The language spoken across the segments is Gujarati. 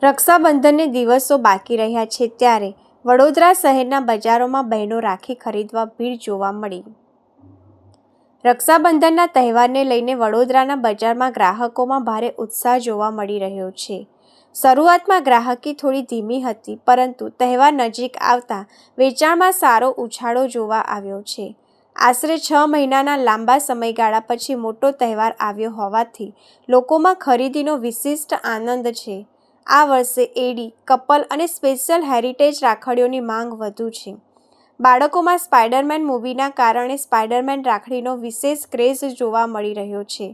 રક્ષાબંધનને દિવસો બાકી રહ્યા છે ત્યારે વડોદરા શહેરના બજારોમાં બહેનો રાખી ખરીદવા ભીડ જોવા મળી। રક્ષાબંધનના તહેવારને લઈને વડોદરાના બજારમાં ગ્રાહકોમાં ભારે ઉત્સાહ જોવા મળી રહ્યો છે। શરૂઆતમાં ગ્રાહકી થોડી ધીમી હતી, પરંતુ તહેવાર નજીક આવતા વેચાણમાં સારો ઉછાળો જોવા આવ્યો છે। આશરે 6 મહિનાના લાંબા સમયગાળા પછી મોટો તહેવાર આવ્યો હોવાથી લોકોમાં ખરીદીનો વિશિષ્ટ આનંદ છે। આ વર્ષે એડી, કપલ અને સ્પેશિયલ હેરિટેજ રાખડીઓની માંગ વધુ છે। બાળકોમાં સ્પાઈડરમેન મૂવીના કારણે સ્પાઈડરમેન રાખડીનો વિશેષ ક્રેઝ જોવા મળી રહ્યો છે।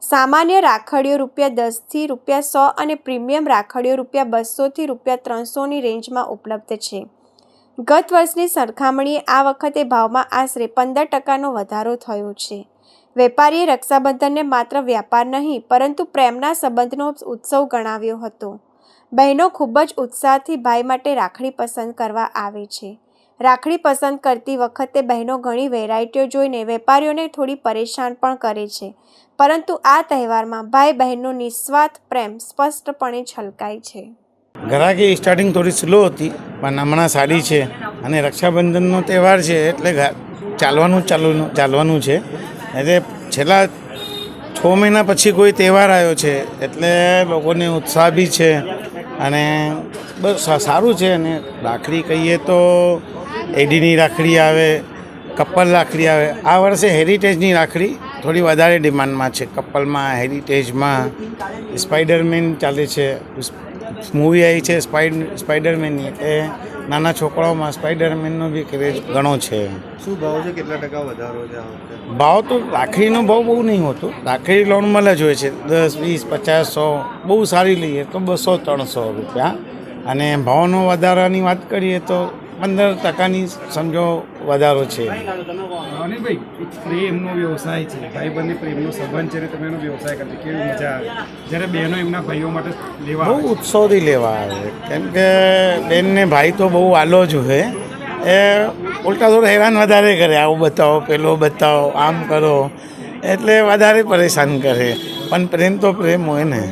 સામાન્ય રાખડીઓ ₹10 થી ₹100 અને પ્રીમિયમ રાખડીઓ ₹200 થી ₹300ની રેન્જમાં ઉપલબ્ધ છે। ગત વર્ષની સરખામણીએ આ વખતે ભાવમાં આશરે 15%નો વધારો થયો છે। વેપારીએ રક્ષાબંધનને માત્ર વ્યાપાર નહીં, પરંતુ પ્રેમના સંબંધનો ઉત્સવ ગણાવ્યો હતો। બહેનો ખૂબ જ ઉત્સાહથી ભાઈ માટે રાખડી પસંદ કરવા આવે છે। રાખડી પસંદ કરતી વખતે બહેનો ઘણી વેરાયટીઓ જોઈને વેપારીઓને થોડી પરેશાન પણ કરે છે, પરંતુ આ તહેવારમાં ભાઈ બહેનનો નિસ્વાર્થ પ્રેમ સ્પષ્ટપણે છલકાય છે। ગ્રાહકી સ્ટાર્ટિંગ થોડી સ્લો હતી, પણ હમણાં સારી છે અને રક્ષાબંધનનો તહેવાર છે એટલે ચાલવાનું છે। એટલે છેલ્લા 6 મહિના પછી કોઈ તહેવાર આવ્યો છે એટલે લોકોને ઉત્સાહ બી છે અને બસ સારું છે। અને રાખડી કહીએ તો એડીની રાખડી આવે, કપલ રાખડી આવે। આ વર્ષે હેરિટેજની રાખડી થોડી વધારે ડિમાન્ડમાં છે। કપલમાં, હેરિટેજમાં સ્પાઈડરમેન ચાલે છે, મૂવી આવી છે સ્પાઈડરમેનની, એટલે નાના છોકરાઓમાં સ્પાઈડરમેનનો બી ક્રેઝ ઘણો છે। શું ભાવ છે? કેટલા ટકા વધારો છે આ વખતે? ભાવ તો રાખડીનો ભાવ બહુ નહીં હોતો, રાખડી નોર્મલ જ હોય છે। 10, 20, 50, 100, બહુ સારી લઈએ તો 200-300 રૂપિયા। અને ભાવનો વધારાની વાત કરીએ તો 15%ની સમજો વધારો છે। ભાઈ, એક પ્રેમનો વ્યવસાય છે, ભાઈબંધની પ્રેમનો સંબંધ છે અને તમે એનો વ્યવસાય કરજો, કેવી મજા આવે જ્યારે બહેનો એમના ભાઈઓ માટે લેવા બહુ ઉત્સવથી લેવા આવે, કેમ કે બેનને ભાઈ તો બહુ આલો જ હોય, એ ઉલટા થોડું હેરાન વધારે કરે, આવું બતાવો, પેલો બતાવો, આમ કરો, એટલે વધારે પરેશાન કરે। પણ પ્રેમ તો પ્રેમ હોય ને।